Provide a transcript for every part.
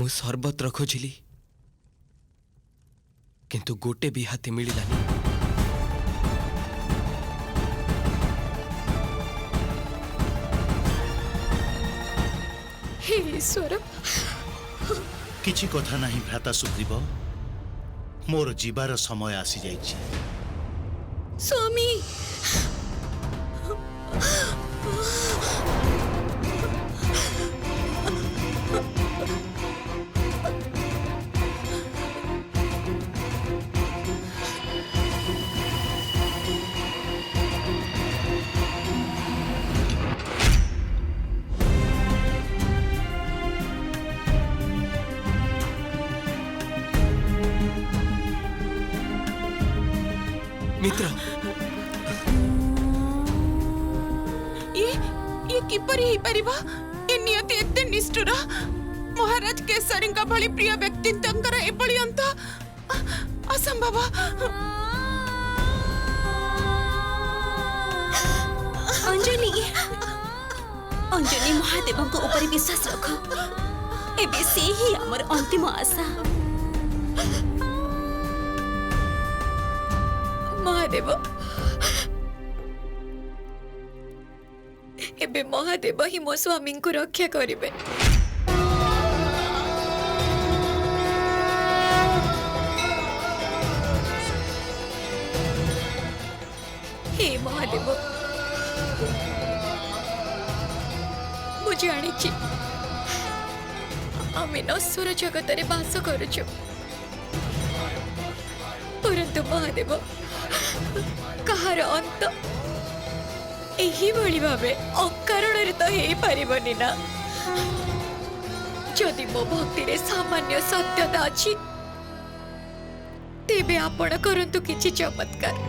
सर्वत्र खोजिली किंतु गोटे भी हाथी मिलिलानी। हे ईश्वर, किछि कथा नहीं भ्राता सुग्रीव, मोर जीवार समय आसी जाइछि। स्वामी मित्र, ये किपरि ही परिबा? ये नियति एते निष्ठुर। महाराज केसरी का भली प्रिय व्यक्ति तंकर एपଳି अंत असंभव। अंजलि अंजलि महादेव को ऊपर विश्वास रख। एबे से ही हमर अंतिम आशा। महादेव एबे महादेव ही मो स्वामी को रक्षा करिवे। हे महादेव, मु जानी आमे नश्वर जगत रे बास करुछु, परंतु महादेव कहार अंत एही भली भावे अकारण रे तो हे परिबनी ना। जदि मो भक्ति रे सामान्य सत्यता अछि तेबे आपण करंतु किछि चमत्कार।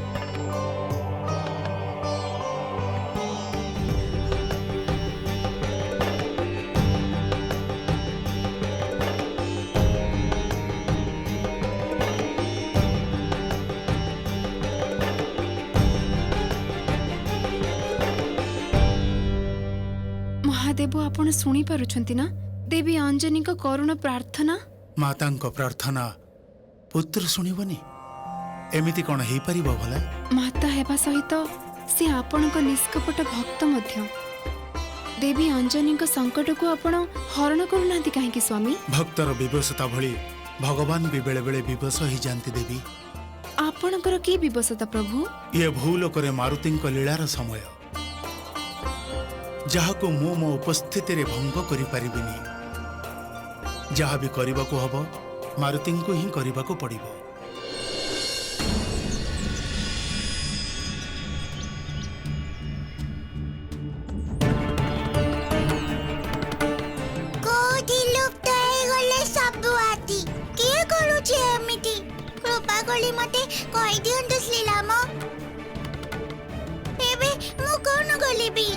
महादेव आपण सुनी पारुछंती ना देवी अंजनी को करुण प्रार्थना। माता प्रार्थना पुत्र सुनिबनी एमिति कोन हेई परिबो भला? माता हेबा सहित से आपण को निष्कपट भक्त मध्य। देवी अंजनी को संकट को आपण हरण करूनांती काहे कि स्वामी? भक्तर विवशता भली भगवान भी बेले बेले विवश ही जानती देवी। आपणकर की विवशता प्रभु? ये भूल करे मारुति लीलार समय जहा को मो मो उपस्थिति रे भंग करि परिबिनी। जहा भी करबा को हबो मारुति को ही करबा को पड़िबो। कोठी लुप्त हे गले सब आती के करू छे एमिति? कृपा कली मते कहि दियंतु श्रीराम। एबे मु कोन गलिबी?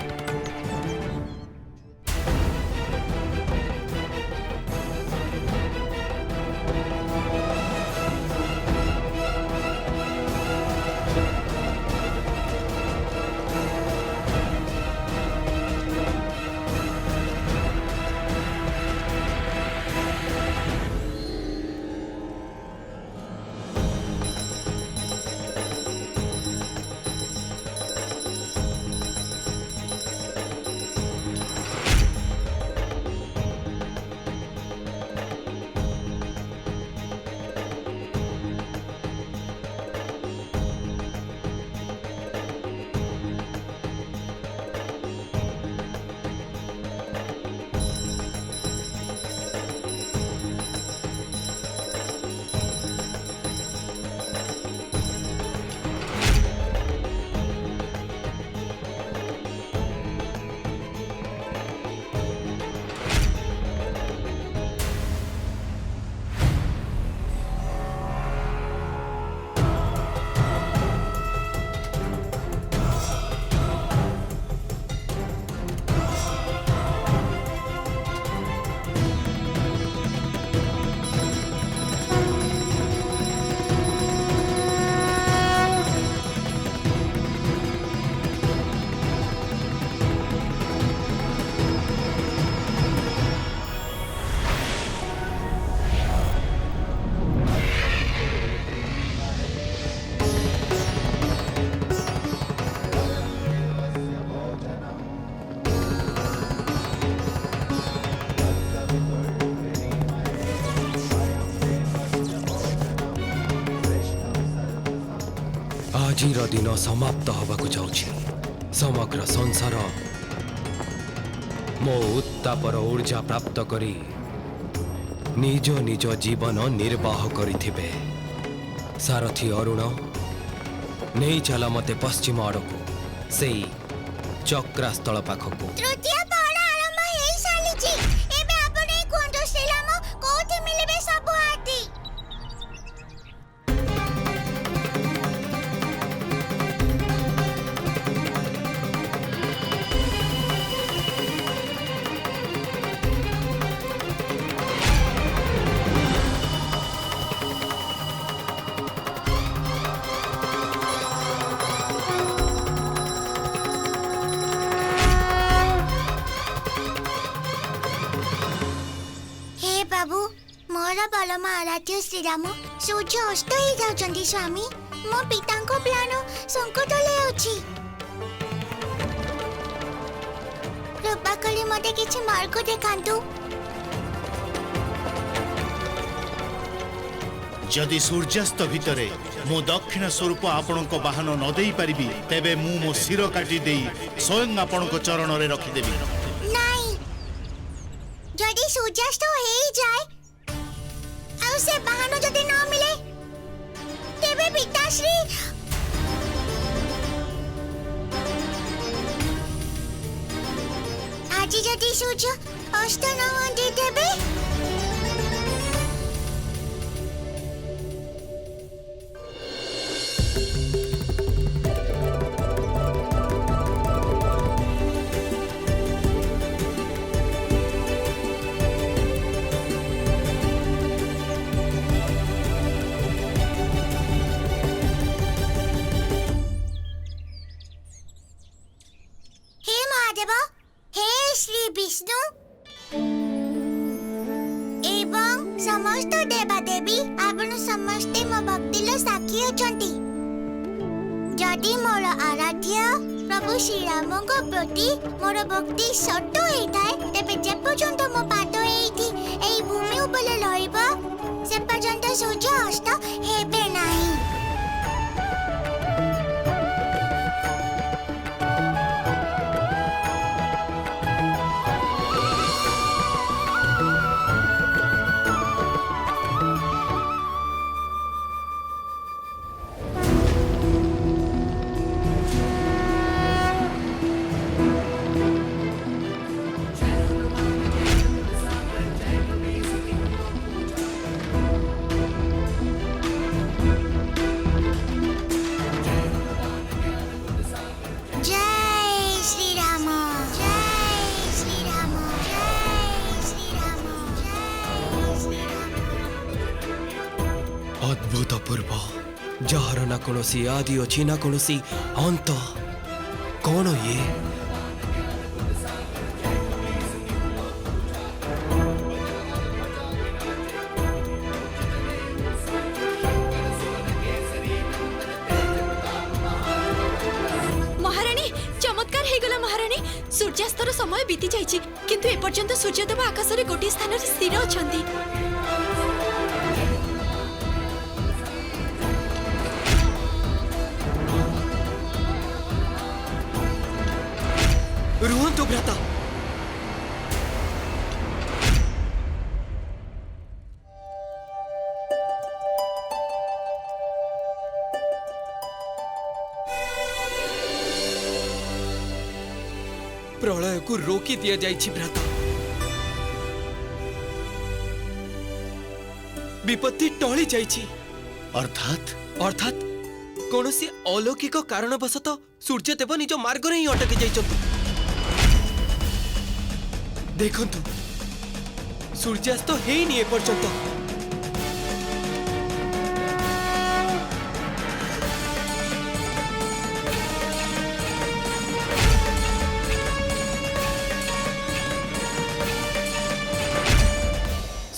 ଆଜିର ଦିନ ସମାପ୍ତ ହେବାକୁ ଯାଉଛି। ସମଗ୍ର ସଂସାର ମୋ ଉତ୍ତାପର ଊର୍ଜା ପ୍ରାପ୍ତ କରି ନିଜ ନିଜ ଜୀବନ ନିର୍ବାହ କରିଥିବେ। ସାରଥୀ ଅରୁଣ, ନେଇ ଚାଲ ମତେ ପଶ୍ଚିମ ଆଡ଼କୁ, ସେଇ ଚକ୍ରାସ୍ଥଳ ପାଖକୁ। ତୃତୀୟ ପହର ଆରମ୍ଭ ହେଇ ସାରିଛି। ଏବେ ଆପଣ ଏଇ କୁହନ୍ତୁ ଶ୍ରୀରାମ କୋଉଠି ମିଳିବେ ସବୁ ହାତୀ? हे बाबू, मोर बलमा आराध्य श्रीराम, सूर्य अस्त हो जाउछन्ती स्वामी। मो पितांको प्लान संकटले अछि। कृपा करी मते किछि मार्ग देखांतु। जदि सूर्यास्त भितरे मो दक्षिण स्वरूप आपणक बाहन न देई परिबी, तेबे मु मो शिर काटी देई स्वयं आपणक चरण रे रखिदेबी। नाही, जदि सूर्यास्त हो जाए आउ से बाहन जदि न मिले, तेबे पिताश्री आज जदि सूर्य अस्त न होते तेबे हे महादेव, हे श्री विष्णु एवं समस्त देवादेवी, आपण समस्ते मो भक्तिर साक्षी अछंती। जदि मोर आराध्य प्रभु श्रीराम को प्रति मोर भक्ति सट होइताए, तेबे जे पर्यंत मो पाद एठी एई भूमि उपले लइबो, से पर्यंत सूर्य अस्त हेबे नाही। जय श्री राम, जय श्री राम, जय श्री राम, जय श्री राम। अद्भुतपूर्व, ଯାହାର ନା କୌଣସି ଆଦି ଅଛି ନା କୌଣସି ଅନ୍ତ। କଣ ଇଏ? महाराणी, चमत्कार हेगला महाराणी। सूर्यास्तर समय बीती जाइछि, किंतु ए पर्यंत सूर्यदेव आकाशरे गोटे स्थान रे स्थिर अछंती। ରୁହନ୍ତୁ ଭ୍ରାତା। ପ୍ରଳୟକୁ ରୋକି ଦିଆଯାଇଛି ଭ୍ରାତା। ବିପତ୍ତି ଟଳି ଯାଇଛି। अर्थात ଅର୍ଥାତ୍ କୌଣସି ଅଲୌକିକ କାରଣବଶତଃ ସୂର୍ଯ୍ୟଦେବ ନିଜ ମାର୍ଗରେ ହିଁ ଅଟକି ଯାଇଛନ୍ତି। ଦେଖନ୍ତୁ, ସୂର୍ଯ୍ୟାସ୍ତ ହେଇନି ଏପର୍ଯ୍ୟନ୍ତ।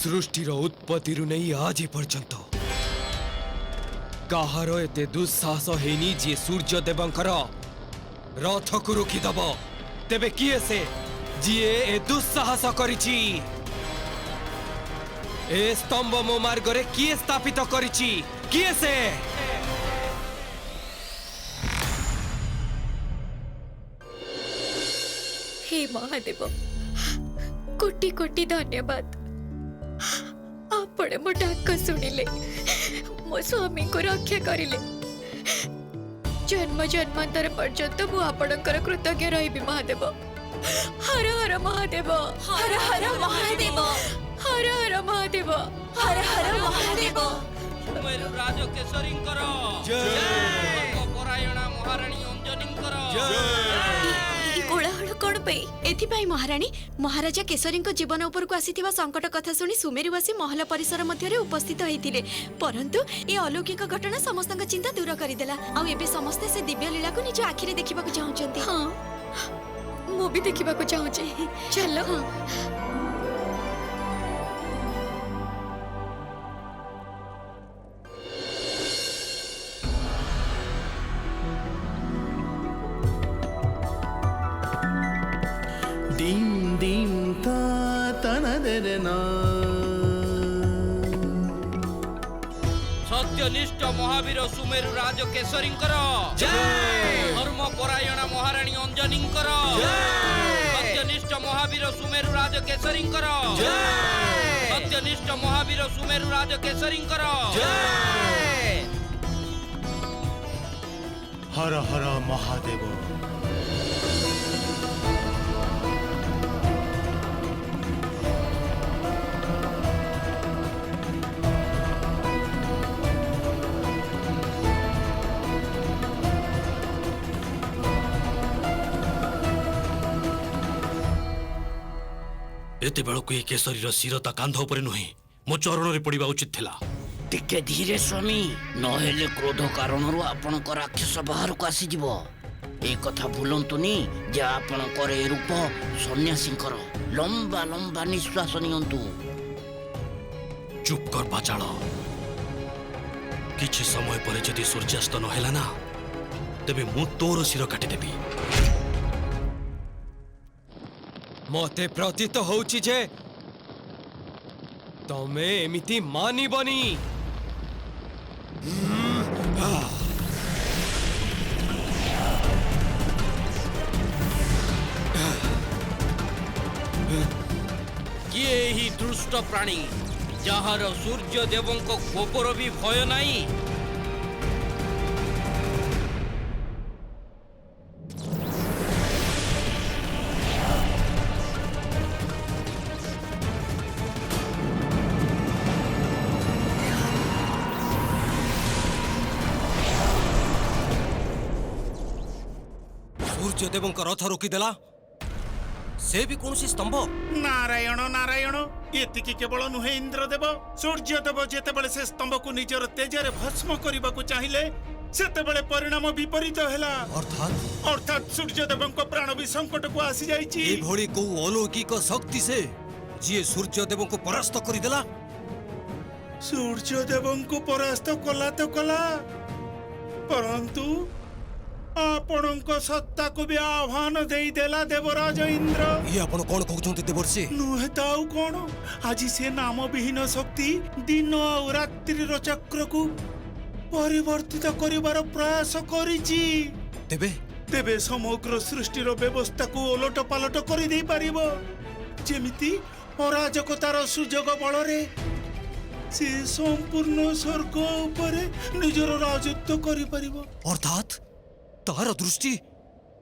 ସୃଷ୍ଟିର ଉତ୍ପତ୍ତିରୁ ନେଇ ଆଜି ପର୍ଯ୍ୟନ୍ତ କାହାର ଏତେ ଦୁଃସାହସ ହେଇନି ଯିଏ ସୂର୍ଯ୍ୟଦେବଙ୍କର ରଥକୁ ରୋକିଦବ। ତେବେ କିଏ ସେ ଯିଏ ଏ ଦୁଃସାହସ କରିଛି? ଏ ସ୍ତମ୍ଭ ମୋ ମାର୍ଗରେ କିଏ ସ୍ଥାପିତ କରିଛି? କିଏ ସେ? हे महादेव कोटि कोटि धन्यवाद आपण मो डाक शुणिले मो स्वामी को रक्षा करिले जन्म जन्मांतर पर्यंत मु आपणकर कृतज्ञ रहिबी महादेव हर हर महादेव हर हर महादेव हर हर महादेव हर हर महादेव सुमेरु राज केसरींकर जय परायणा महारानी अंजनींकर कोलाहल कौन पे एथिपाई महारानी महाराजा केसरी जीवन उपर को आसीथिबा संकट कथा सुनी सुमेरुवासी महल परिसर मध्य उपस्थित होइतिले परंतु ए अलौकिक घटना समस्त चिंता दूर करिदेला आ एबे समस्ते से दिव्य लीला को निज आखिरे देखिबा को चाहउचंती हां मो भी देखिबा को चाहउचे चलो ডিম ডিম তা তনদের না सत्यनिष्ठ महावीर सुमेरु राज केसरींकर जय धर्म परायणा महारानी अंजनींकर जय सत्यनिष्ठ महावीर सुमेरु राज केसरींकर जय सत्यनिष्ठ महावीर सुमेरु राज केसरींकर जय হর হর মহাদেব। एते बेलକୁ ଏ କେଶରୀର ଶିର ତା କାନ୍ଧ ଉପରେ ନୁହେଁ ମୋ ଚରଣରେ ପଡ଼ିବା ଉଚିତ ଥିଲା। ଟିକେ ଧୀରେ ସ୍ୱାମୀ ନହେଲେ କ୍ରୋଧ କାରଣରୁ ଆପଣଙ୍କ ରାକ୍ଷସ ବାହାରକୁ ଆସିଯିବ। ଏ କଥା ଭୁଲନ୍ତୁନି ଯେ ଆପଣଙ୍କର ଏ ରୂପ ସନ୍ନ୍ୟାସୀଙ୍କର। ଲମ୍ବା ଲମ୍ବା ନିଶ୍ୱାସ ନିଅନ୍ତୁ। ଚୁପ୍ କର ପାଚାଳ। କିଛି ସମୟ ପରେ ଯଦି ସୂର୍ଯ୍ୟାସ୍ତ ନ ହେଲା ନା ତେବେ ମୁଁ ତୋର ଶିର କାଟିଦେବି। मते प्रतीत होउची जे तमे एमिति मानिबनी। किए ही दुष्ट प्राणी जहार सूर्य देवों को कोपर भी भय नहीं। सूर्य देवों का रथ रोकीदेला से भी कौन सी स्तंभ। नारायण नारायण एतिकी केवल नुहे इंद्रदेव सूर्यदेव जेतेबेले से स्तंभ को निजर तेजरे भस्म करबा को चाहिए सेतेबेले परिणाम विपरीत हैला। अर्थात सूर्यदेवं को प्राण भी संकट को आसी जाईची। ए भोली को अलौकिक शक्ति से जे सूर्यदेवों को परास्त करिदेला। सूर्यदेवं को परास्त कला तो कला परंतु आपणक सत्ता को भी आह्वान देई देला देवराज इंद्र। ये आपण कोन कहउछंती देवर्षि नुहे ताऊ कोन आज से नाम विहीन शक्ति दिन और रात्रि रो चक्र को परिवर्तित करिवार प्रयास करिछि। तेबे तेबे समग्र सृष्टि रो व्यवस्था को ओलट पालट करि देई परिबो जेमिति अराजकतार सुजोग बल रे से संपूर्ण स्वर्ग ऊपर निजर राजत्व करि परिबो। अर्थात तार दृष्टि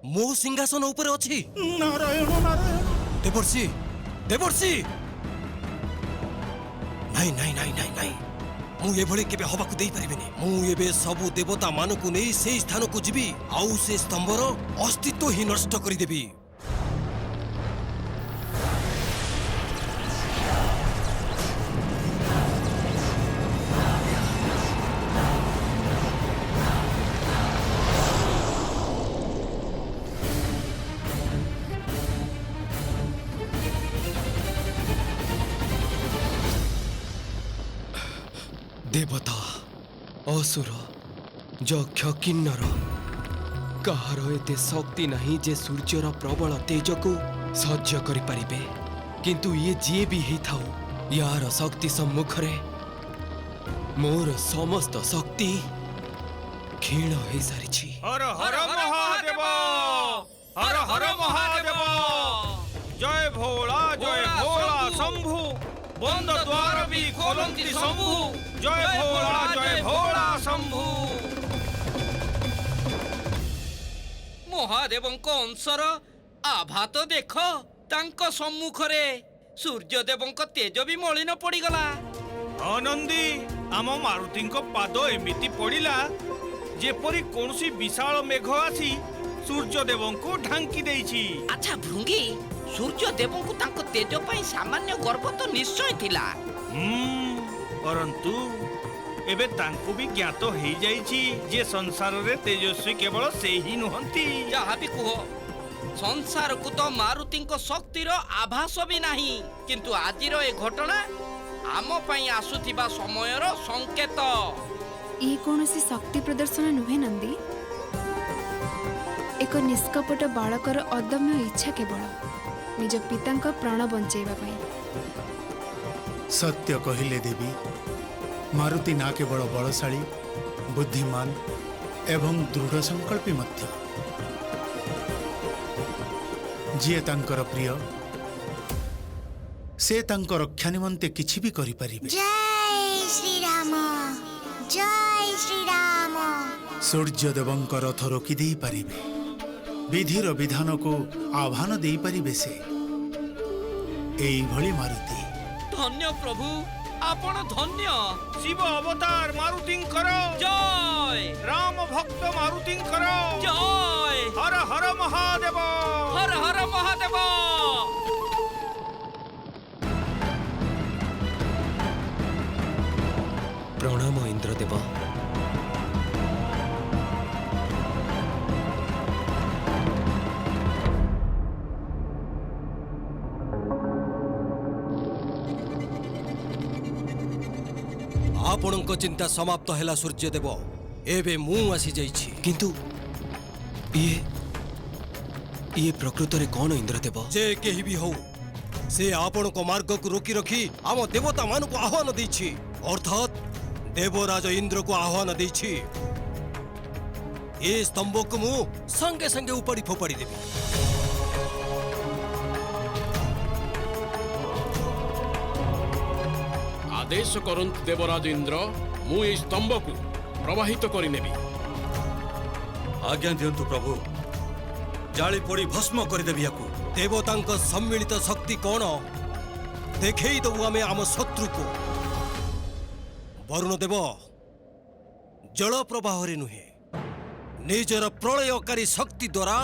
मो सिंहासन ऊपर अछि। नारायण नारायण देवर्षि देवर्षि नहीं नहीं नहीं नहीं नहीं मु ये भली केबे हबा को देई परिबेनी। मु एबे सबु देवता मानकु नै सेही स्थान को जिबी आउ से स्तंभर अस्तित्व ही नष्ट करि देबी। देवता असुर यक्ष किन्नर कहार एते शक्ति नहीं जे सूर्यर प्रबल तेज को सह्य करि परिबे किंतु ये जे भी ही थाउ यार शक्ति सम्मुख रे मोर समस्त शक्ति क्षीण हो सारी। हर हर महादेव हर हर महादेव। जय भोला शंभु बंद द्वार भी खोलंती शंभु जय भोला शंभु महादेवଙ୍କ अंशर आभा तो देख तांको सम्मुखरे सूर्यदेवଙ୍କ तेज भी मलिन पड़ीगला। आनंदी आम मारुतिଙ୍କ पाद एमिति पड़िला जेपरि कोनसी विशाल मेघ आसी सूर्यदेवଙ୍କୁ ढांकी देइछि। अच्छा भृंगी सूर्यदेवଙ୍କୁ तांको तेज पई सामान्य गर्व तो निश्चय थिला। परंतु एबे तांको भी ज्ञात हेई जाइछि जे संसार रे तेजस्वी केवल से ही नुहंती। जहाँ भी कुह संसार को तो मारुतिଙ୍କ शक्तिर आभास भी नहीं, किंतु आजिर ए घटना आम पई आसुथिबा समयर संकेत। ये कौनसी शक्ति प्रदर्शन नुहे नंदी, एक निष्कपट बालकर अदम्य इच्छा केवल निज पिता प्राण बंचेबा पाई। सत्य कहिले देवी, मारुति ना केवल बलशाली बुद्धिमान एवं दृढ़ संकल्पी मध्य, जी तांकर प्रिय से तांकर रक्षा निमंते किछि भी करि परिबे। जय श्री राम, जय श्री राम। सूर्यदेवଙ୍କ रथ रोकी देई परिबे, विधिर विधान को आह्वान देई परिबे से एई भली मारुति। धन्य प्रभु आपण धन्य। शिव अवतार मारुतिଙ୍କର जय, राम भक्त मारुतिଙ୍କର जय, हर हर महादेव, हर हर महादेव। प्रणाम इंद्रदेव। आपणक चिंता समाप्त हैला सूर्यदेव, एबे मु आसी जाइछि। किंतु ये प्रकृत रे कौन इंद्रदेव? जे केही भी हो से आपणक मार्ग को रोकी रखी आम देवता मान को आह्वान देछि, अर्थात देवराज इंद्र को आह्वान देछि। ए स्तंभ को मु संगे संगे उपाड़ी फोपाड़ी देबी। आदेश करंत देवराज इंद्र, मु ए स्तंभ को प्रवाहित करि नेबी। आज्ञा दियंतु प्रभु, जाली पड़ी भस्म कर देबी याकू। देवतांक सम्मिलित शक्ति कौन देखेई दबु आमे आम शत्रु को। वरुण देव जल प्रवाह रे नुहे, निजर प्रलयकारी शक्ति द्वारा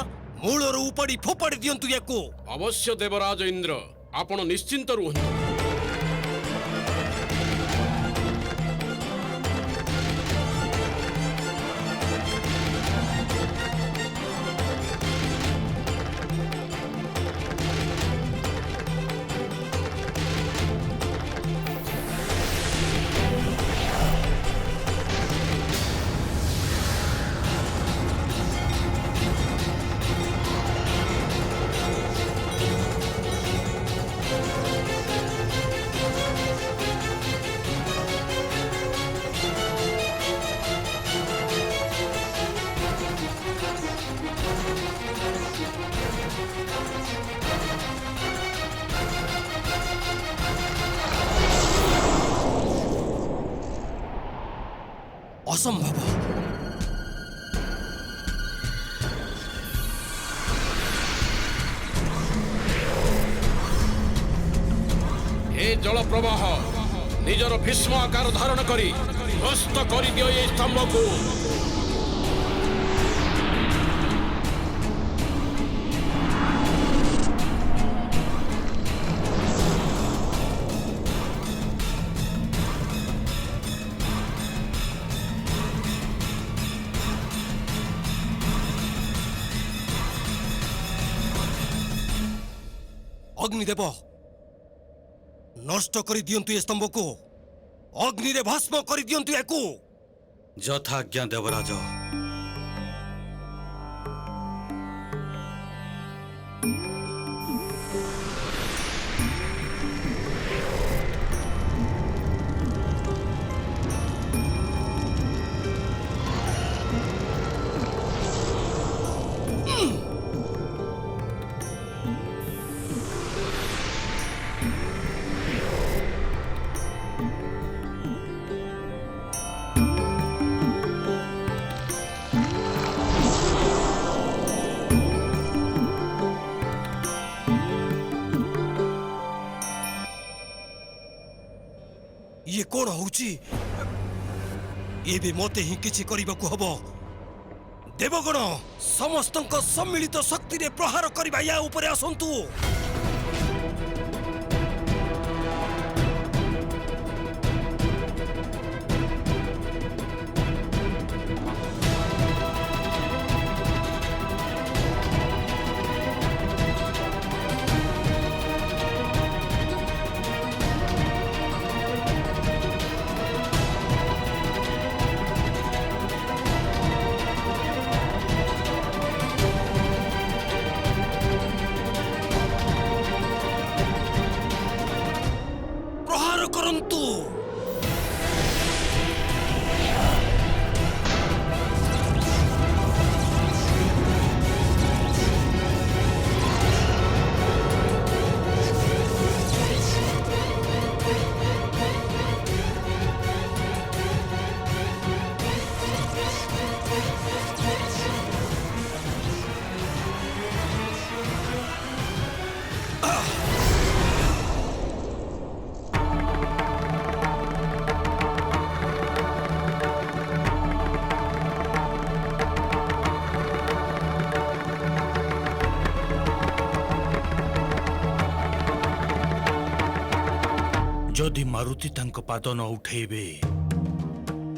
मूलर उपाड़ी फोपाड़ी दियंतु याकू। अवश्य देवराज इंद्र, आपण निश्चिंत रुहंतु। असंभव। हे जल प्रवाह निजर भीष्म आकार धारण करी ध्वस्त कर दियो ए स्तंभ को। अग्निदेव नष्ट कर दियंतु ए स्तंभ को, अग्नि रे भस्म कर दियंतु याकू। यथाज्ञा देवराज। कौन होउची एबे मते ही किछि करिबाकू हबो देवगण समस्तଙ୍କ सम्मिलित शक्ति रे प्रहार करिबा या ऊपर आसंतु प्रहार करंतु जदि मारुति तांको पाद न उठेबे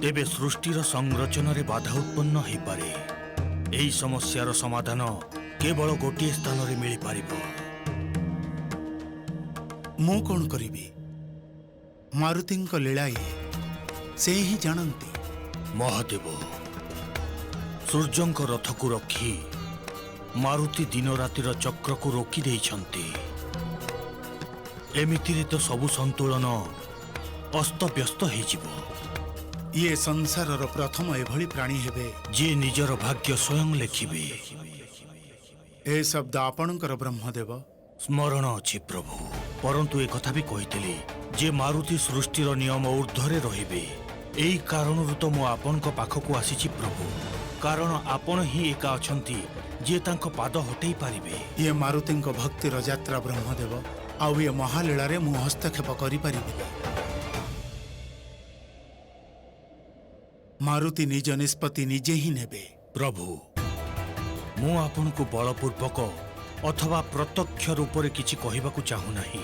तेबे सृष्टिर संरचना रे बाधा उत्पन्न हो पारे। एही समस्यार समाधान केवल गोटे स्थान रे मिली पारिबो। मु कौन करिबी मारुतिंक लीला ये से ही जानती। महादेव सूर्यंक रथ को रखी मारुति दिन रातिर चक्र को रोकी देइछंती। एमितिरे तो सबु संतुलन अस्त व्यस्त हो। ये संसारर प्रथम एभली प्राणी हेबे जे निजर भाग्य स्वयं लेखिबे। ए शब्द आपणकर ब्रह्मदेव स्मरण अछि प्रभु, परंतु ए कथा भी कहितली जे मारुति सृष्टिर नियम ऊर्ध्वरे रहिबे। एई कारणरु तो मु आपनक पाखकु आसीछि प्रभु, कारण आपण ही एका अछंती जे तांको पाद हटेई पारिबे। ये मारुतिंक भक्तिर यात्रा ब्रह्मदेव आउ ये महालीला मु हस्तक्षेप करि पारिबे। मारुति निज निष्पत्ति निजे ही नेबे। प्रभु मु आपनकु बलपूर्वक अथवा प्रत्यक्ष रूप रे किछि कहिबाकू चाहू नाही।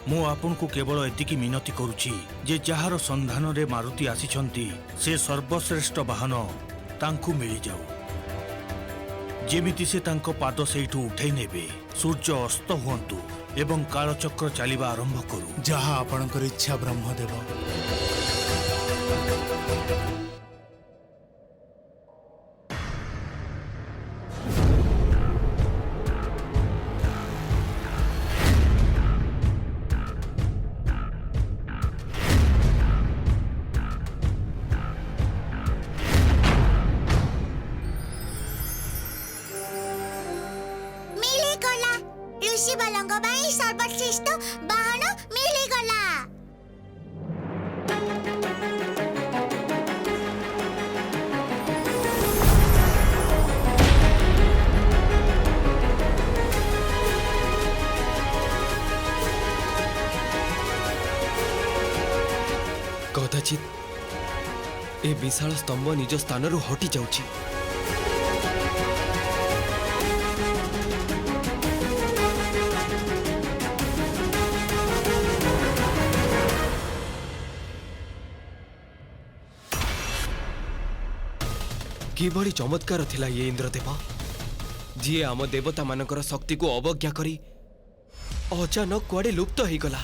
मु आपनकु केवल एतिकी मिनती करूछि जे जहार संधान रे मारुति आसीछंती से सर्वश्रेष्ठ वाहन तांकु मिली जाऊ। जेमिति से तांको पाद सेठू उठै नेबे, सूर्य अस्त हुअंतु एवं कालचक्र चलिबा आरंभ करू। जहा आपणकर इच्छा ब्रह्मदेव। ऋषि बलंग बाई सर्वश्रेष्ठ वाहन मिली गला। कदाचित ए विशाल स्तंभ निज स्थानरू हटि जाउछि। किभली चमत्कार थिला ये इंद्रदेव, जी आम देवता मानकर शक्ति को अवज्ञा करी अचानक कुआडे लुप्त हो गला।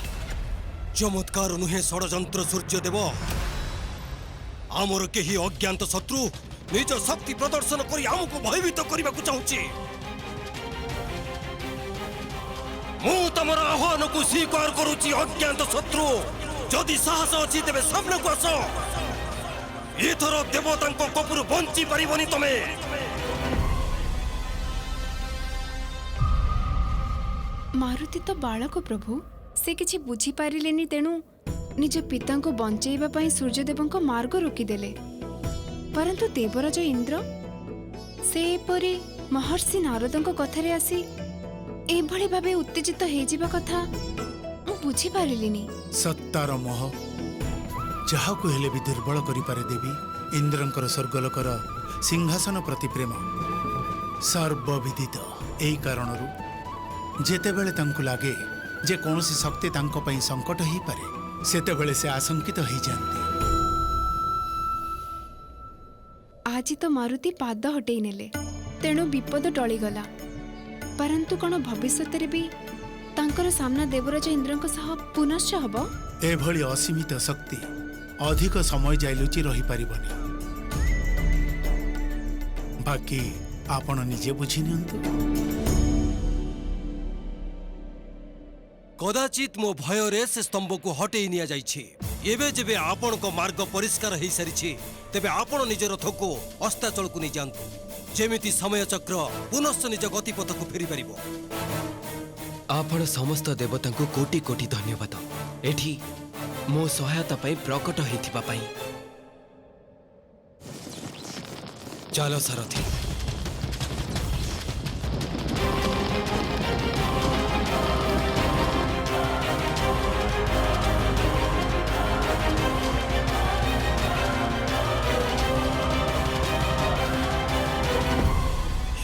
चमत्कार नुहे षड़यंत्र सूर्यदेव। आमर केही अज्ञात शत्रु निज शक्ति प्रदर्शन करी आमको भयभीत करने को चाहूची। मु तमर आह्वान को स्वीकार करुची। अज्ञात शत्रु जदि साहस अछि तेबे सामने को आस। एथर देवतांको कपुरु बंची पारिबनी तमे। मारुति तो बालक प्रभु, से किछि बुझी पारिलेनी, तेणु निज पिता को बंचेइबा पई सूर्यदेवंको मार्ग रोकिदेले। परंतु देवराज इंद्र से परी महर्षि नारदंको कथारे आसी एभली भाबे उत्तेजित हेजिबा कथा मु बुझी पारिलिनी। सत्तार मोह ଯାହାକୁ ହେଲେ ବି ଦୁର୍ବଳ କରିପାରେ ଦେବୀ। ଇନ୍ଦ୍ରଙ୍କର ସ୍ୱର୍ଗଲୋକର ସିଂହାସନ ପ୍ରତି ପ୍ରେମ ସର୍ବବିଦିତ। ଏହି କାରଣରୁ ଯେତେବେଳେ ତାଙ୍କୁ ଲାଗେ ଯେ କୌଣସି ଶକ୍ତି ତାଙ୍କ ପାଇଁ ସଙ୍କଟ ହେଇପାରେ, ସେତେବେଳେ ସେ ଆଶଙ୍କିତ ହେଇଯାନ୍ତି। ଆଜି ତ ମାରୁତି ପାଦ ହଟେଇ ନେଲେ, ତେଣୁ ବିପଦ ଟଳିଗଲା। ପରନ୍ତୁ କ'ଣ ଭବିଷ୍ୟତରେ ବି ତାଙ୍କର ସାମ୍ନା ଦେବରାଜ ଇନ୍ଦ୍ରଙ୍କ ସହ ପୁନଶ୍ଚ ହବ? ଏଭଳି ଅସୀମିତ ଶକ୍ତି ଅଧିକ ସମୟ ଯାଇ ଲୁଚି ରହିପାରିବନି। ବାକି ଆପଣ ନିଜେ ବୁଝି ନିଅନ୍ତୁ। କଦାଚିତ୍ ମୋ ଭୟରେ ସେ ସ୍ତମ୍ଭକୁ ହଟେଇ ନିଆଯାଇଛି। ଏବେ ଯେବେ ଆପଣଙ୍କ ମାର୍ଗ ପରିଷ୍କାର ହେଇସାରିଛି, ତେବେ ଆପଣ ନିଜ ରଥକୁ ଅସ୍ତାଚଳକୁ ନେଇଯାଆନ୍ତୁ, ଯେମିତି ସମୟ ଚକ୍ର ପୁନଶ୍ଚ ନିଜ ଗତିପଥକୁ ଫେରିପାରିବ। ଆପଣ ସମସ୍ତ ଦେବତାଙ୍କୁ କୋଟି କୋଟି ଧନ୍ୟବାଦ, ଏଠି ମୋ ସହାୟତା ପାଇଁ ପ୍ରକଟ ହେଇଥିବା ପାଇଁ। ଚାଲ ସାରଥୀ।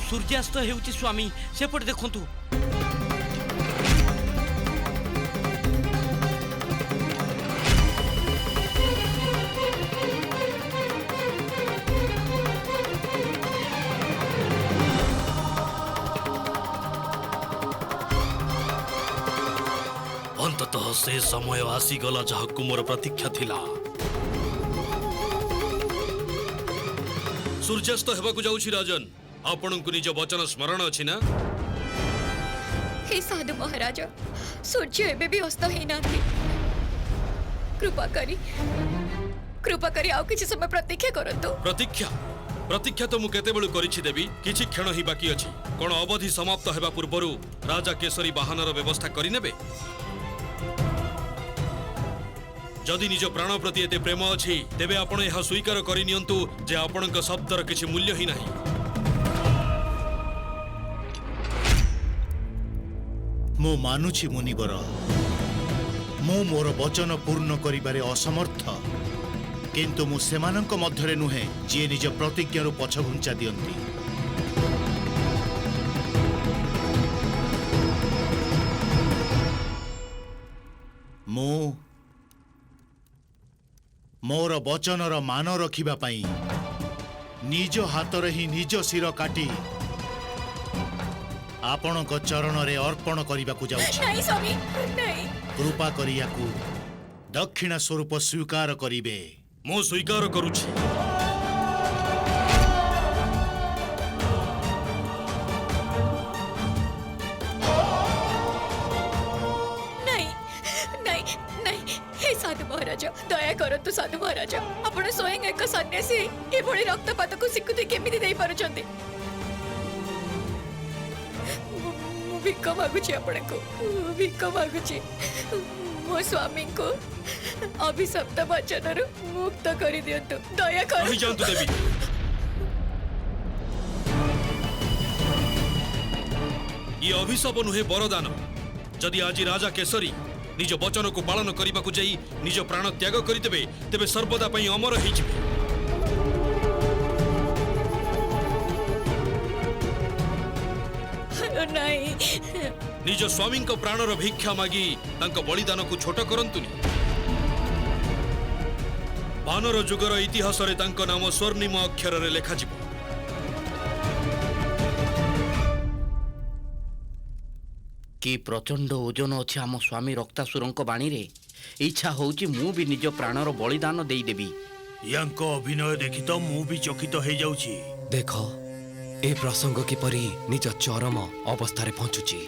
ସୂର୍ଯ୍ୟାସ୍ତ ହେଉଛି ସ୍ୱାମୀ, ସେପଟେ ଦେଖନ୍ତୁ। ଅନ୍ତତଃ ସେ ସମୟ ଆସିଗଲା ଯାହାକୁ ମୋର ପ୍ରତୀକ୍ଷା ଥିଲା। ସୂର୍ଯ୍ୟାସ୍ତ ହେବାକୁ ଯାଉଛି ରାଜନ। ଆପଣଙ୍କୁ ନିଜ ବଚନ ସ୍ମରଣ ଅଛି ନା? हे साधु महाराज, सूर्य एबे भी अस्त ହେଇନାହାନ୍ତି। कृपा करी ଆଉ କିଛି ସମୟ ପ୍ରତୀକ୍ଷା କରନ୍ତୁ। ପ୍ରତୀକ୍ଷା ତ ମୁଁ କେତେବେଳୁ କରିଛି ଦେବୀ। କିଛି କ୍ଷଣ ହିଁ ବାକି ଅଛି। କ'ଣ ଅବଧି ସମାପ୍ତ ହେବା ପୂର୍ବରୁ ରାଜା କେଶରୀ ବାହନର ବ୍ୟବସ୍ଥା କରିନେବେ? ଯଦି ନିଜ ପ୍ରାଣ ପ୍ରତି ଏତେ ପ୍ରେମ ଅଛି, ତେବେ ଆପଣ ଏହା ସ୍ୱୀକାର କରିନିଅନ୍ତୁ ଯେ ଆପଣଙ୍କ ଶବ୍ଦର କିଛି ମୂଲ୍ୟ ହିଁ ନାହିଁ। ମୁଁ ମାନୁଛି ମୁନିବର, ମୁଁ ମୋର ବଚନ ପୂର୍ଣ୍ଣ କରିବାରେ ଅସମର୍ଥ, କିନ୍ତୁ ମୁଁ ସେମାନଙ୍କ ମଧ୍ୟରେ ନୁହେଁ ଯିଏ ନିଜ ପ୍ରତିଜ୍ଞାରୁ ପଛଘୁଞ୍ଚା ଦିଅନ୍ତି। ମୁଁ ମୋର ବଚନର ମାନ ରଖିବା ପାଇଁ ନିଜ ହାତରେ ହିଁ ନିଜ ଶିର କାଟି ଆପଣଙ୍କ ଚରଣରେ ଅର୍ପଣ କରିବାକୁ ଯାଉଛି। नहीं स्वामी, नहीं। କୃପା କରି ୟାକୁ ଦକ୍ଷିଣା ସ୍ୱରୂପ ସ୍ୱୀକାର କରିବେ। ମୁଁ ସ୍ୱୀକାର କରୁଛି। नहीं, नहीं, नहीं। हे साधु महाराज, दया करନ୍ତୁ साधु महाराज। ଆପଣ स्वयं ଏକ ସନ୍ନ୍ୟାସୀ ଏଭଳି ରକ୍ତପାତକୁ ସ୍ୱୀକୃତି କେମିତି ଦେଇପାରୁଛନ୍ତି? ଭିକ ମାଗୁଛି ଆପଣଙ୍କୁ, ଭିକ ମାଗୁଛି। ମୋ ସ୍ୱାମୀଙ୍କୁ ଅଭିଶପ୍ତ ବଚନରୁ ମୁକ୍ତ କରିଦିଅନ୍ତୁ, ଦୟା ରହିଯାଆନ୍ତୁ କରନ୍ତୁ। ଦେବୀ। ଇଏ ଅଭିଶାପ ନୁହେଁ, ବରଦାନ। ଯଦି ଆଜି ରାଜା କେଶରୀ ନିଜ ବଚନକୁ ପାଳନ କରିବାକୁ ଯାଇ ନିଜ ପ୍ରାଣ ତ୍ୟାଗ କରିଦେବେ, ତେବେ ସର୍ବଦା ପାଇଁ ଅମର ହେଇଯିବେ। ନାହିଁ। ନିଜ ସ୍ୱାମୀଙ୍କ ପ୍ରାଣର ଭିକ୍ଷା ମାଗି ତାଙ୍କ ବଳିଦାନକୁ ଛୋଟ କରନ୍ତୁନି। ବାନର ଯୁଗର ଇତିହାସରେ ତାଙ୍କ ନାମ ସ୍ୱର୍ଣ୍ଣିମ ଅକ୍ଷରରେ ଲେଖାଯିବ। କି ପ୍ରଚଣ୍ଡ ଓଜନ ଅଛି ଆମ ସ୍ୱାମୀ ରକ୍ତାସୁରଙ୍କ ବାଣୀରେ। ଇଚ୍ଛା ହଉଛି ମୁଁ ବି ନିଜ ପ୍ରାଣର ବଳିଦାନ ଦେଇଦେବି। ୟାଙ୍କ ଅଭିନୟ ଦେଖି ତ ମୁଁ ବି ଚକିତ ହେଇଯାଉଛି। ଦେଖ, ଏ ପ୍ରସଙ୍ଗ କିପରି ନିଜ ଚରମ ଅବସ୍ଥାରେ ପହଞ୍ଚୁଛି।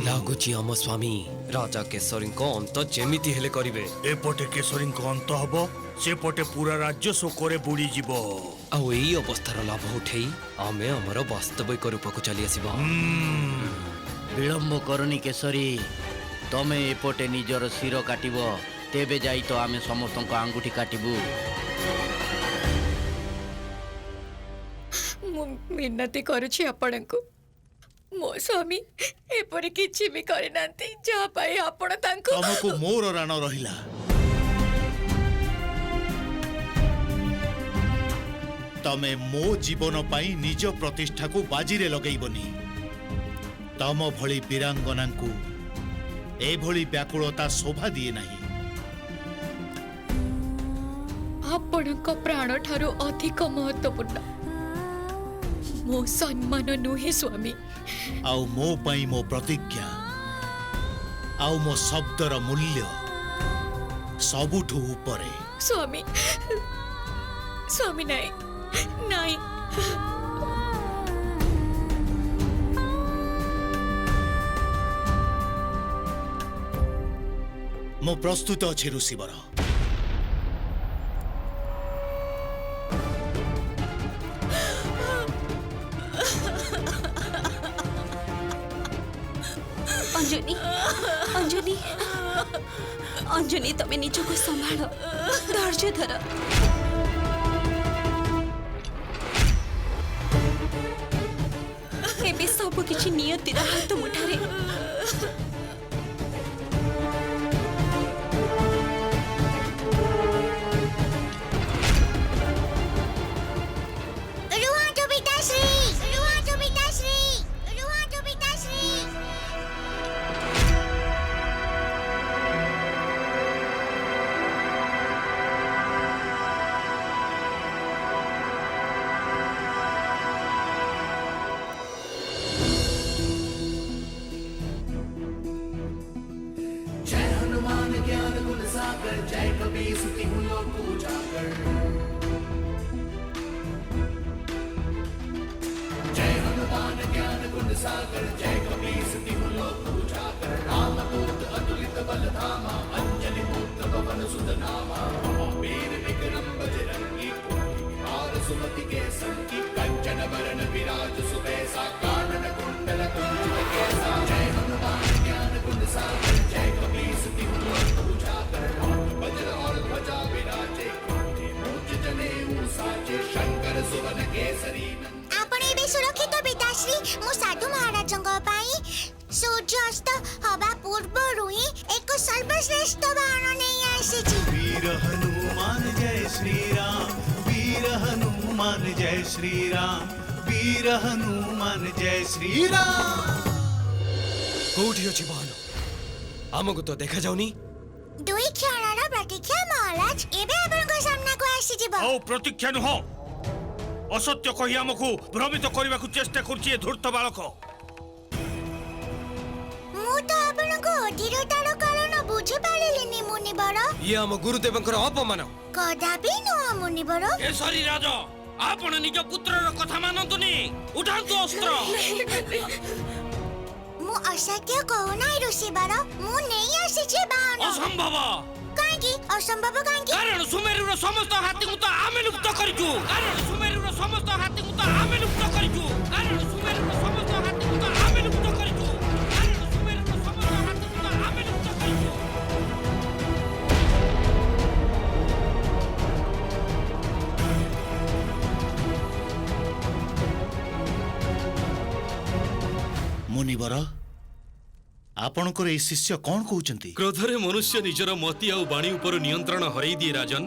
ଲାଗୁଛି ଆମ ସ୍ୱାମୀ ରାଜା କେଶରୀଙ୍କ ଅନ୍ତ ଯେମିତି ହେଲେ କରିବେ। ଏପଟେ କେଶରୀଙ୍କ ଅନ୍ତ ହବ, ସେପଟେ ପୁରା ରାଜ୍ୟ ଶୋକରେ ବୁଡ଼ିଯିବ। ଆଉ ଏଇ ଅବସ୍ଥାର ଲାଭ ଉଠେଇ ଆମେ ଆମର ବାସ୍ତବିକ ରୂପକୁ ଚାଲି ଆସିବା। ବିଳମ୍ବ କରନି କେଶରୀ, ତମେ ଏପଟେ ନିଜର ଶିର କାଟିବ, ତେବେ ଯାଇ ତ ଆମେ ସମସ୍ତଙ୍କ ଆଙ୍ଗୁଠି କାଟିବୁ। ମୁଁ ମିନତି କରୁଛି ଆପଣଙ୍କୁ, ମୋ ସ୍ୱାମୀ ଏପରି କିଛି ବି କରିନାହାନ୍ତି ଯାହା ପାଇଁ ଆପଣ ତାଙ୍କୁ। ତମକୁ ମୋର ରାଣ ରହିଲା। तमे मो जीवन पाई निज प्रतिष्ठा को बाजी रे लगैबनी। तम भली वीरांगना को ए भली व्याकुलता शोभा दिए नहीं। ଆପଣଙ୍କ ପ୍ରାଣ ଠାରୁ ଅଧିକ ମହତ୍ୱପୂର୍ଣ୍ଣ ମୋ ସମ୍ମାନ ନୁହେଁ ସ୍ୱାମୀ। आउ मो पाई मो प्रतिज्ञा आउ मो शब्दर मूल्य सबुठु उपरे। ସ୍ୱାମୀ ସ୍ୱାମୀ ନାଇଁ ନାଇଁ मो प्रस्तुत अछि ऋषिवर। अंजनी अंजनी अंजनी तमे निजको संभाळ धैर्य धर। एबे सब किछि नियतिर हाथ मुठारे। आपणे बे सुरक्षित पिताश्री मु साधु महाराजंग पाई सूर्यास्त हवा पूर्वरु ही एक सर्वश्रेष्ठ बाण नहीं आसीची। वीर हनुमान जय श्री राम, वीर हनुमान जय श्री राम, वीर हनुमान जय श्री राम। कोठी अछि बाण हमको तो देखा जाउनी। दुई क्षणर प्रतीक्षा महाराज एबे आपनको सामना को आसी जीव। आओ प्रतीक्षा नुह असत्य कहि हमकु भ्रमित करबा को चेष्टा करछि ए धूर्त बालक। मु तो आपनको अधीरतार कारण बुझी पारिलिनी मुनिवर। ये हम गुरुदेवंकर अपमान कदापि नुह मुनिवर। केसरी राज आपण निज पुत्रर कथा मानंतुनी उठांतु अस्त्र। मु असत्य कहू नाही ऋषिवर मु नहीं आसीछि बाण। असंभव काहेकि असंभव काहेकि कारण सुमेरुर समस्त हाथी को तो आमे लुप्त करिजु। कारण सुमेरुर समस्त हाथी को तो आमे लुप्त करिजु। कारण सुमेरुर समस्त हाथी को तो आमे लुप्त करिजु। कारण सुमेरुर समस्त हाथी को तो आमे लुप्त करिजु। मुनिवर आपणकर ए शिष्य कौन कहउचंती? क्रोधरे मनुष्य निजर मति आउ बाणी उपर नियंत्रण हरई दिए राजन।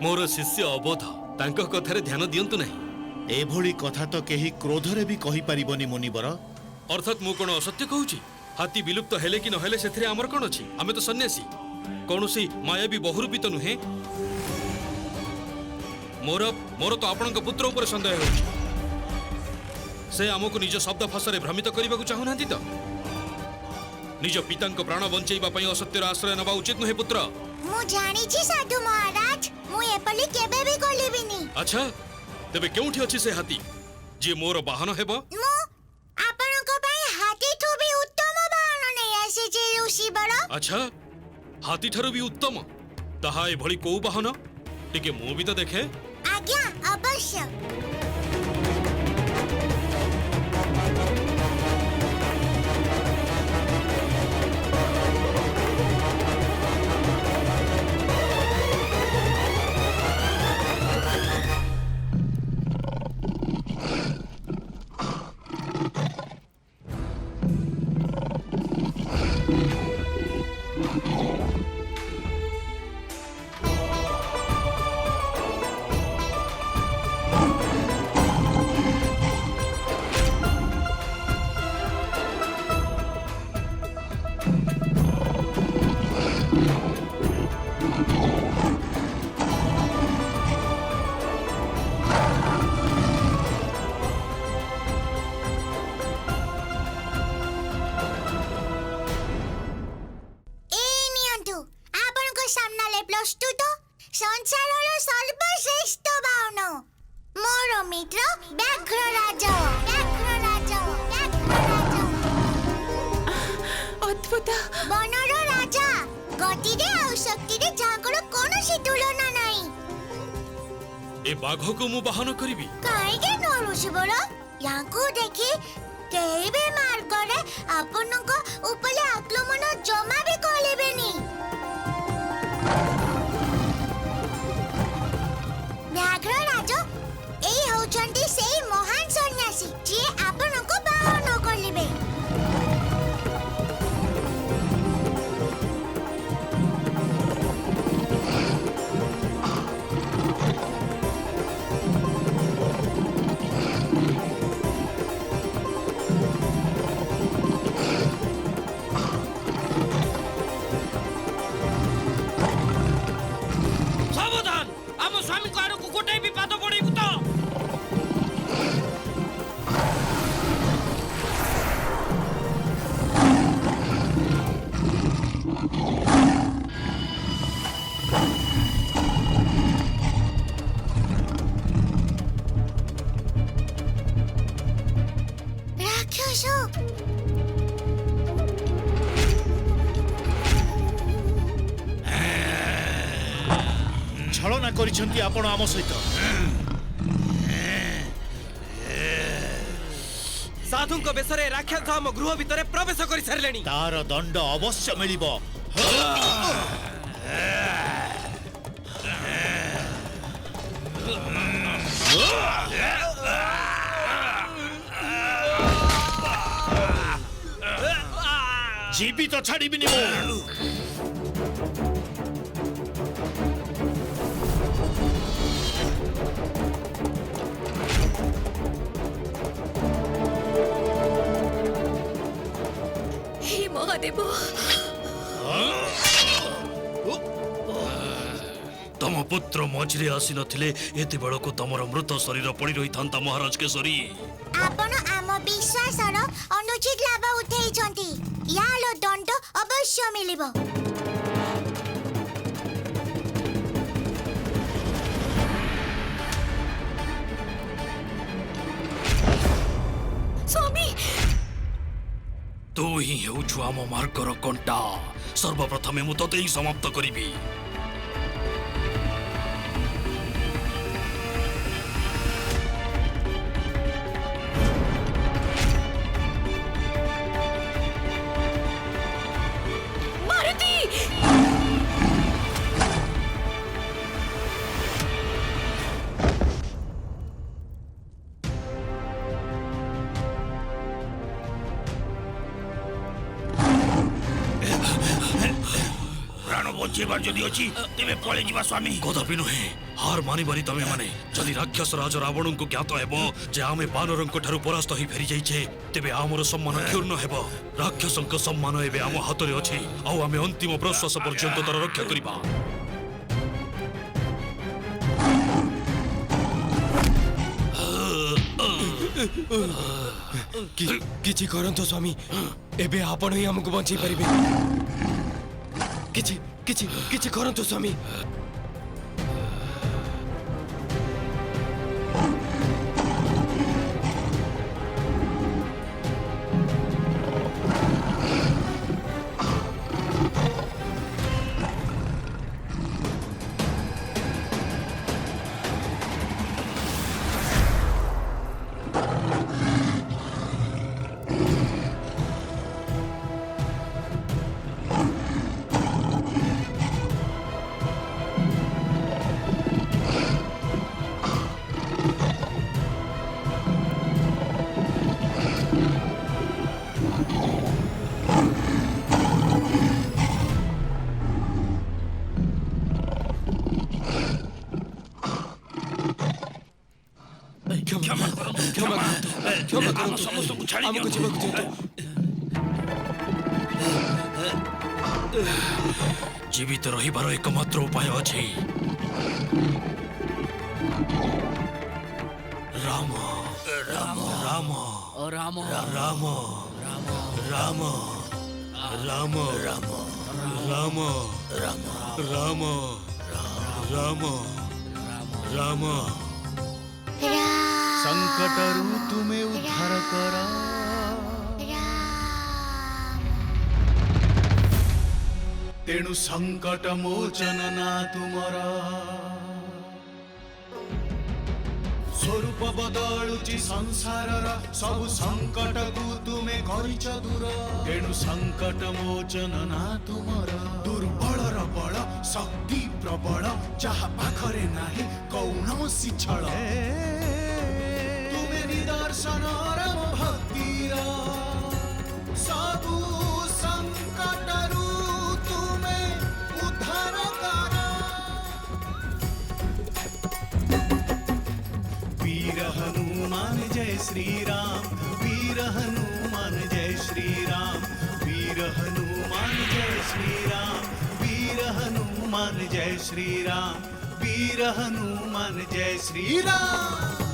मोर शिष्य अबोध तांको कथारे ध्यान दियंतु नाही। एभली कथा तो केही क्रोधरे भी कहि परिबनी मुनिवर। अर्थात मु कोन असत्य कहूची? हाथी विलुप्त हेले कि नहेले सेथरे हमर कोन अछि? आमे तो सन्यासी कोनोसी मायावी बहुरूपी तो नुहे। मोर तो आपणक पुत्र उपर संदेह होछि। से हमको निज शब्द फसरे भ्रमित करबा को चाहू नांती तो? निज पितांको प्राण बंचैबा पई असत्यर आश्रय नबा उचित नुहे पुत्र। मु जानि छी साधु महाराज मु एपली केबे भी कलिबिनी। अच्छा तेबे केउठी अछि से हाथी जे मोर वाहन हेबो? मु आपनको पई हाथी ठो भी उत्तम बाण नहीं आसे जे ऋषिवर। अच्छा हाथी ठारू भी उत्तम ताहा ए भली को वाहन टिके मु भी तो देखे। आज्ञा अवश्य। मोर मित्र व्याघ्र राजा व्याघ्र राजा व्याघ्र राजा अद्भुत बनर राजा गतिरे आ शक्तिरे जागर कोनोसी तुलना नाही ए बाघ को मु बाहन करिबी काहे नरुसी बोल याको देखि केबे मार करे आपनको उपले आक्रमण जमा भी कलेबेनी व्याघ्र राजा एई होचंती सेई महान सन्यासी जे आपनको बाहन करलिबे सावधान आम स्वामी को आड़क गोटे भी पाद पड़ेबू तो राक्षस ଛଳନା କରିଛନ୍ତି ଆପଣ ଆମ ସହିତ। ସାଧୁଙ୍କ ବେଶରେ ରାକ୍ଷସ ଆମ ଗୃହ ଭିତରେ ପ୍ରବେଶ କରି ସାରିଲେଣି। ତାର ଦଣ୍ଡ ଅବଶ୍ୟ ମିଳିବ। ଜୀବିତ ଛାଡ଼ିବିନି ମୁଁ। हे महादेव ତମ ପୁତ୍ର ମଝିରେ ଆସି ନଥିଲେ ଏତେ ବେଳକୁ ତମର ମୃତ ଶରୀର ପଡ଼ି ରହିଥାନ୍ତା ମହାରାଜ କେଶରୀ। आपण आम विश्वासर अनुचित लाभ उठेइछंती यालो दंड अवश्य मिलिबो स्वामी ତୁ ହିଁ ହେଉଛୁ ଆମ ମାର୍ଗର କଣ୍ଟା। ସର୍ବପ୍ରଥମେ ମୁଁ ତତେ ହିଁ ସମାପ୍ତ କରିବି। मारुति ପ୍ରାଣ ବଞ୍ଚେଇବାର ଯଦି ଅଛି ତେବେ ପଳେଇ ଯିବା ସ୍ୱାମୀ। କଦାପି ନୁହେଁ। ହାର ମାନିବାନି ତମେ ମାନେ। ଯଦି ରାକ୍ଷସ ରାଜ ରାବଣଙ୍କୁ ଜ୍ଞାତ ହେବ ଯେ ଆମେ ବାନରଙ୍କ ଠାରୁ ପରାସ୍ତ ହୋଇ ଫେରି ଯାଇଛେ ତେବେ ଆମର ସମ୍ମାନ କ୍ଷୁର୍ଣ୍ଣ ହେବ। ରାକ୍ଷସଙ୍କ ସମ୍ମାନ ଏବେ ଆମ ହାତରେ ଅଛି ଆଉ ଆମେ ଅନ୍ତିମ ପ୍ରଶ୍ୱାସ ପର୍ଯ୍ୟନ୍ତ ତାର ରକ୍ଷା କରିବା। କିଛି କରନ୍ତୁ ସ୍ୱାମୀ ଏବେ ଆପଣ ହିଁ ଆମକୁ ବଞ୍ଚେଇ ପାରିବେ। କିଛି କିଛି କିଛି କରନ୍ତୁ ସ୍ୱାମୀ। ସମସ୍ତଙ୍କୁ ଛାଡ଼ି ଆମକୁ ଯିବାକୁ ଦିଅନ୍ତୁ। ଜୀବିତ ରହିବାର ଏକମାତ୍ର ଉପାୟ ଅଛି। ରାମ ରାମ ରାମ ରାମ ରାମ ରାମ ରାମ ରାମ ରାମ ରାମ ରାମ ରାମ ରାମ संकटरू तुम्हें उद्धार कर तेणु संकट मोचन ना तुमर स्वरूप बदलुची संसारर सब संकट को तुमे करिछ दूर तेणु संकट मोचन ना तुमर दुर्बलर बल शक्ति प्रबल जहा पाखरे नाही कौनसी छळ तुमे निदर्शन राम भक्तिर सबु संकटरू तुमे उद्धार कर वीर हनुमान जय श्री राम वीर हनुमान जय श्री राम वीर हनुमान जय श्री राम वीर हनुमान जय श्री राम वीर हनुमान जय श्री राम